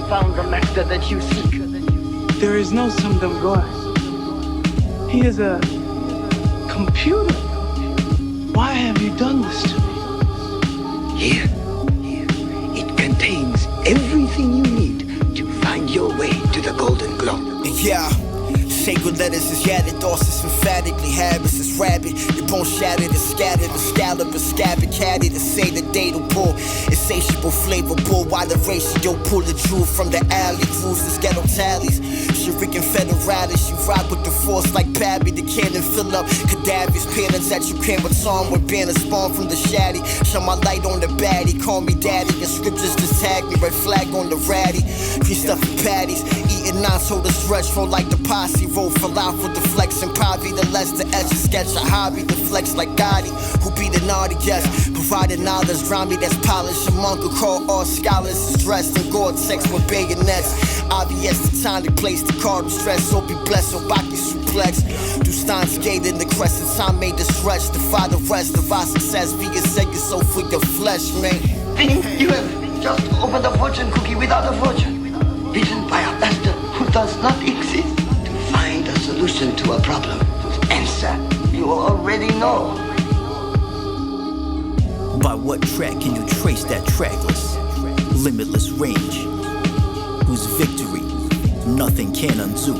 found the master that you seek. There is no Sundam God. He is a computer. Why have you done this to me? Here. It contains everything you need to find your way to the Golden Globe. Yeah. Sacred letters is yadded, thoughts is emphatically habits is rabid. Your bones shattered and scattered, the scallop is scabbard caddy to say the data pull. Insatiable flavorful, while the ratio pull the truth from the alley grooves, the ghetto tallies. Shuriken federalists, you rock with the force like Babby. The cannon fill up cadavers, patterns that you can't return when banners spawn from the shaddy. Shine my light on the baddie, call me daddy. Your scriptures just tag me, red flag on the ratty. Cream stuffing patties, eating non-soda stretch, roll like the posse. Roll for life with the flex and probably the less the edge to sketch a hobby. The flex like Gotti, who be the naughty guest. Providing knowledge, grimy that's polished. Among a call all scholars is dressed in Gore-Tex with bayonets. Obvious the time to place the card of stress. So be blessed, so Baki suplex. Do Stein skate in the crescent, time made the stretch. Defy the rest of our success. Be a second so for your flesh, man. Think you have just opened a fortune cookie without a fortune. Written by a master who does not exist. Find a solution to a problem whose answer you already know. By what track can you trace that tracklist? Limitless range, whose victory nothing can undo,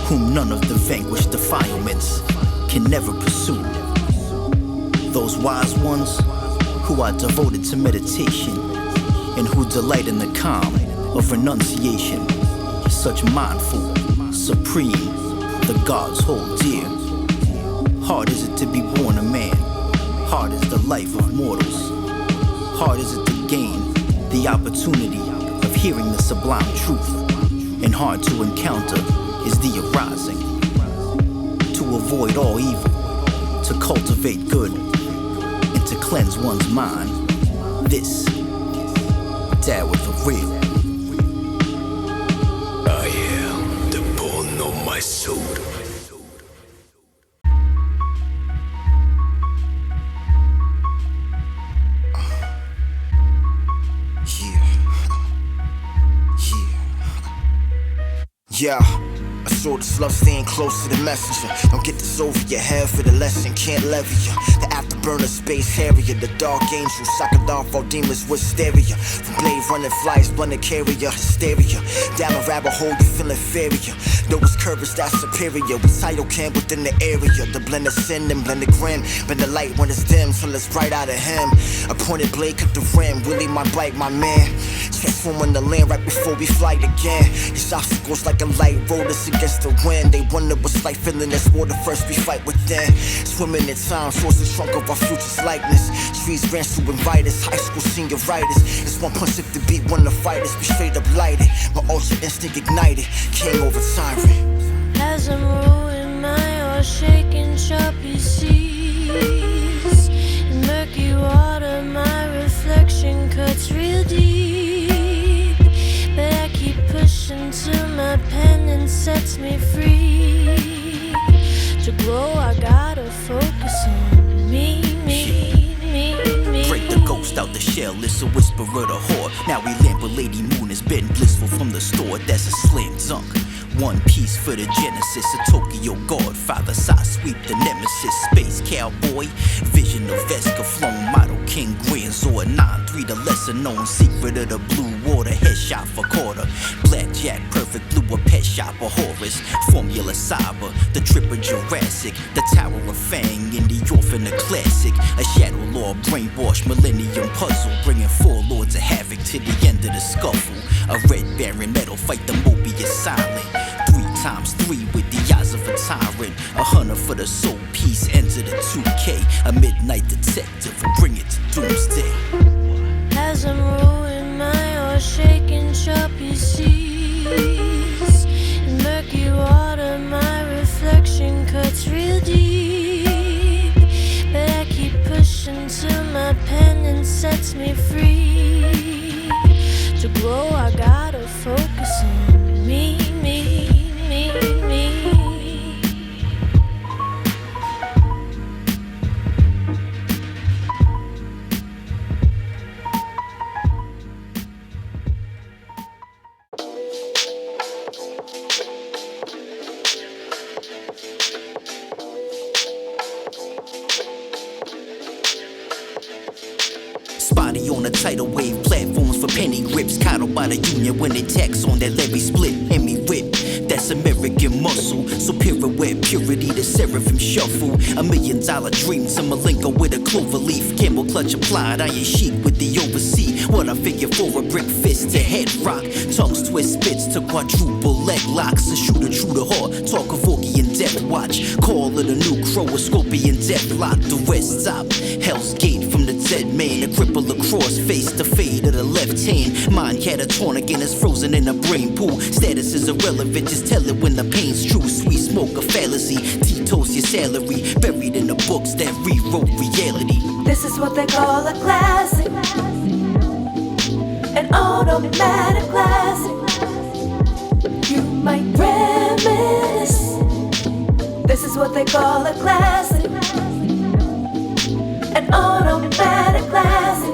whom none of the vanquished defilements can never pursue. Those wise ones who are devoted to meditation and who delight in the calm of renunciation, such mindful, supreme, the gods hold dear. Hard is it to be born a man, hard is the life of mortals. Hard is it to gain the opportunity of hearing the sublime truth, and hard to encounter is the arising. To avoid all evil, to cultivate good, and to cleanse one's mind. This, that was the real. I am the bone of my soul. Yeah, I saw this love staying close to the messenger. Don't get this over your head for the lesson, can't lever you. The afterburner space harrier, the dark angel, sucking off all demons with stereo. From blade running flies, blunted carrier, hysteria. Down a rabbit hole, you feel inferior. Know it's courage that's superior. We title camp within the area. The blend of sin and blend of grim. Bend the light when it's dim till it's bright out of him. A pointed blade cut the rim. Willie my bite, my man. Transforming the land right before we fly again. These obstacles like a light road us against the wind. They wonder what's like feeling this water first we fight within. Swimming in time, source the trunk of our future's likeness. Trees branch to invite us, high school senior writers. It's one punch if the beat when the fighters be straight up lighted. My ultra instinct ignited, king over tyrant. As I'm rowing my oar, shaking choppy seas. In murky water, my reflection cuts real deep. But I keep pushing till my pen sets me free. To grow, I gotta focus on me. Break the ghost out the shell, it's a whisper of the horde. Now we lamp a lady moon has been blissful from the store. That's a slam dunk. One piece for the genesis, a Tokyo godfather, side sweep the nemesis, space cowboy, vision of Vesca flown, model king Grand Zord 9-3, the lesser known secret of the blue water, headshot for quarter, blackjack, perfect blue, a pet shop of Horus, formula cyber, the trip of Jurassic, the tower of Fang, in the orphan, the classic, a shadow law, brainwash, millennium puzzle, bringing four lords of havoc to the end of the scuffle, a red baron metal, fight the Mobius silent. 3x3 with the eyes of a tyrant. 100 for the soul piece, enter the 2K. A midnight detective will bring it to doomsday. As I'm rowing my oar, shaking choppy seas. In murky water, my reflection cuts real deep. But I keep pushing till my pen sets me free. To grow, I gotta focus on me. on the tidal wave platforms for penny grips. Coddled by the union when they tax on that levy split. And me rip, that's American muscle. Superior wet purity, the seraphim shuffle. $1 million dream, some malingo with a clover leaf. Camel clutch applied, iron sheet with the oversea. What I figure for a brick fist to head rock. Tongues twist spits to quadruple leg locks. A shooter true to heart, talk of Orgy and Death Watch. Call it a new crow, a scorpion deathlock. The rest stop, Hell's Gate from the dead man. A cripple across face to fade of the left hand. Mind catatonic and is frozen in a brain pool. Status is irrelevant, just tell it when the pain's true. Sweet smoke a fallacy, Tito's your salary. Buried in the books that rewrote reality. This is what they call a classic, an automatic classic. You might reminisce. This is what they call a classic, an automatic classic.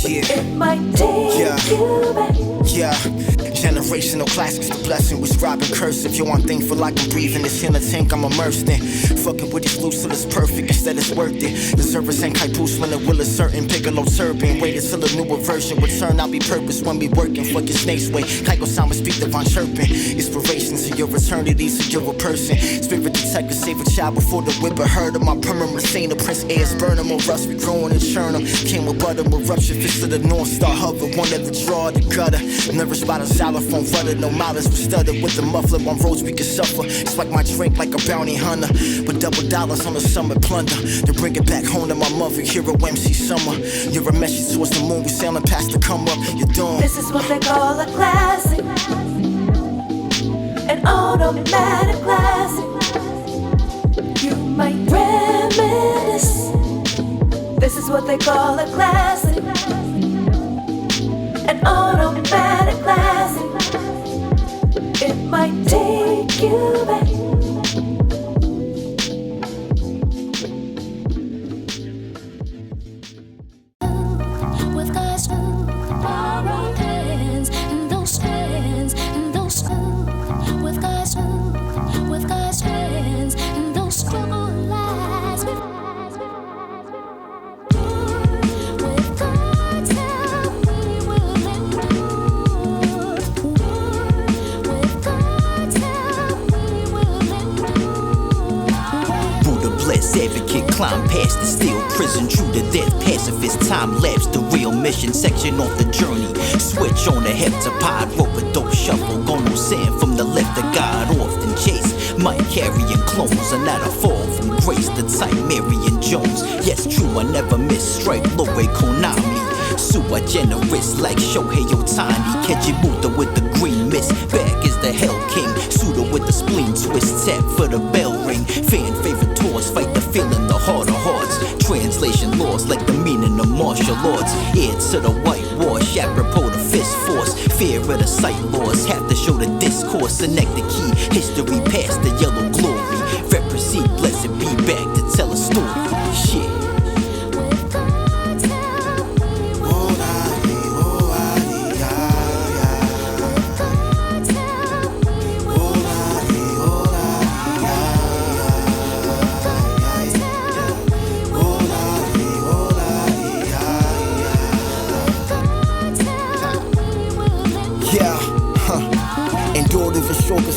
Yeah. It might take you back. Yeah. Generational classics, the blessing we scribe and cursive. Yo, I'm thankful like I'm breathing this in a tank I'm immersed in. Fucking with these loose till it's perfect, instead it's worth it. The service ain't Kaipoos when the will is certain. Piccolo turban, waited till a newer version return. I'll be purpose when we working. Fuck your snake's way. Kaiko sound with speak divine chirping. Inspirations to your eternity, so you're a person. Spirit detector, save a child before the whipper heard him. My permanent saint, the prince airs burn him. Or rust, we growing and churn him. Came with butter, eruption, fist of the North Star hover. Wanted to draw the gutter. Nourished by the xylophone rudder. No malice, we stutter with the muffler. On roads we can suffer. Spike my drink like a bounty hunter. With double dollars on the summer plunder. To bring it back home to my mother. Hero MC Summer. You're a message towards the moon. We sailing past the come up. You're doomed. This is what they call a classic, an automatic classic. You might reminisce. This is what they call a classic, an automatic classic. It might take you back. With God's borrowed hands, and those hands, and those with God's hands, and those struggle lies. With God's help, we will endure. With God's help, we will endure. Buddha blessed advocate, climb past the steel prison. True to death, pacifist, time lapse. The real mission section off the journey. Switch on the heptapod, rope a dope shuffle. Go no sand from the left of God, often chase. Might carrying clones, and not a fall from grace. The type Marion Jones. Yes, true, I never miss. Strike low way Konami. Super generous like Shohei Otani. Kejibuta with the green mist. Back is the Hell King. Suda with the spleen twist. Tap for the bell ring. Fan favorite tours. Fight the feeling, the heart of hearts. Translation lost like the meaning of martial arts. Heir to the white wash. Apropos the fist force. Fear of the sight laws. Have to show the discourse. Connect the key. History past the yellow glory. Represent, blessed be back to tell a story. Shit.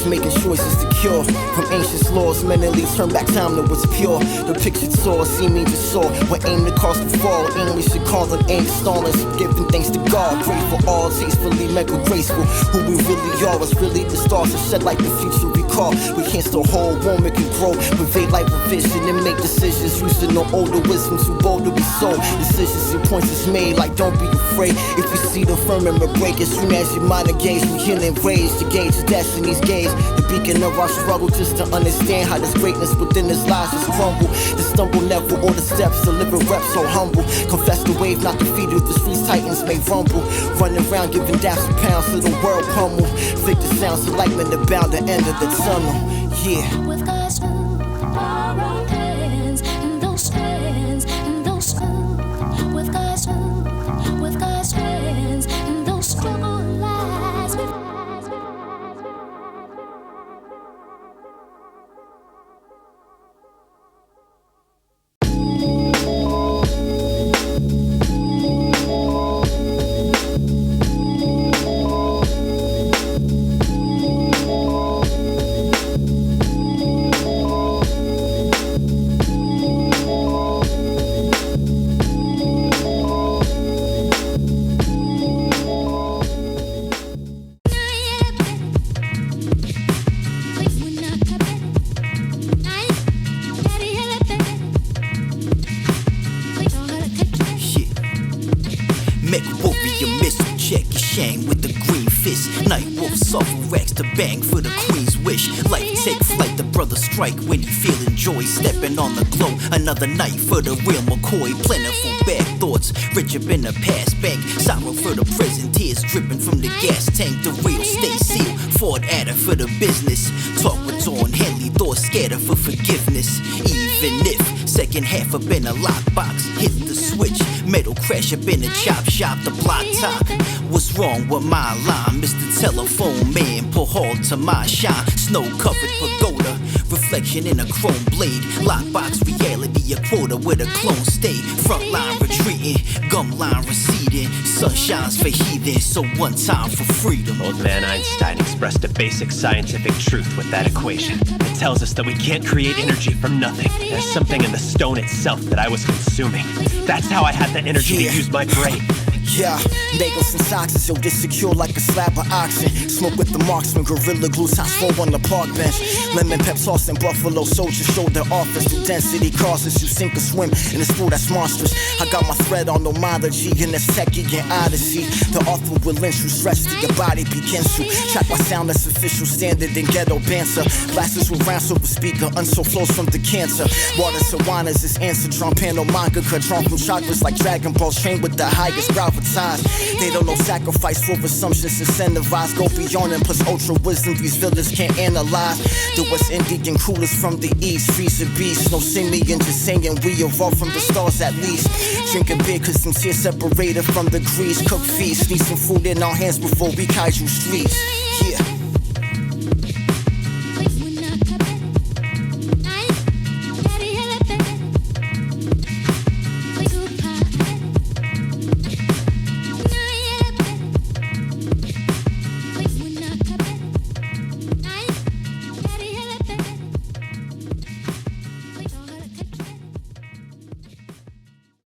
Making choices to cure from ancient laws. Mentally turn back time to what's pure. The pictured saw, see me just saw. What aim to cause the fall. English should call it aim stalling. Giving thanks to God. Grateful all, tastefully, mental graceful. Who we really are is really the stars that shed like the future recall. We can't still hold, warm, it can grow. Pervade life with vision and make decisions. Using no older wisdom, too bold to be sold. Decisions and points is made like don't be afraid. If you see the firmament break, as soon as your mind engage, we healing rage to gauge the destiny's gaze. The beacon of our struggle just to understand how this greatness within this lies just crumble. The stumble never or the steps, deliver reps so humble. Confess the wave, not defeated, the streets titans may rumble. Running around giving daps and pounds to the world pummel. Flick the sounds of lightning about the end of the tunnel. Yeah. With God's borrowed hands, and those hands, and those with God's hands, and those struggle lies. Sulfur Axe to bang for the queen's wish. Life take flight, the brothers strike when he feeling joy. Stepping on the glow, another night for the real McCoy. Plentiful bad thoughts, rich up in the past bank. Sorrow for the present, tears dripping from the gas tank. The real stay sealed, Ford adder for the business. Talk with Dawn Henley, thought scared her for forgiveness. Even if second half up in a lockbox, hit the switch, metal crash up in the chop shop, the block top. What's wrong with my line? Mr. Telephone Man, pull hard to my shine. Snow covered pagoda, reflection in a chrome blade. Lockbox reality, a quota with a clone state. Front line retreating, gum line receding. Sun shines for heathen, so one time for freedom. Old man Einstein expressed a basic scientific truth with that equation. It tells us that we can't create energy from nothing. There's something in the stone itself that I was consuming. That's how I had the energy to use my brain. Yeah, nagels and socks, yo, this secure like a slab of oxen. Smoke with the marksman, gorilla glue, times 4 on the park bench. Lemon pep sauce and buffalo soldiers show their office. The density causes you sink or swim in this pool that's monstrous. I got my thread on nomology in this techie and odyssey. The author will lynch you, stress to your body begins to track my sound that's official standard in ghetto banter. Blasters with rounds over speaker, unso flows from the cancer. Water Sawanas is answer, drum panel manga, drawn from chakras like Dragon Balls, trained with the highest gravitas. They don't know sacrifice for assumptions, incentivize, go beyond and plus ultra wisdom these villains can't analyze. The West Indian coolest from the east, freeze a beast, no simian, just saying we evolved from the stars at least. Drinking beer cause sincere separated from the grease, cook feast, need some food in our hands before we kaiju streets.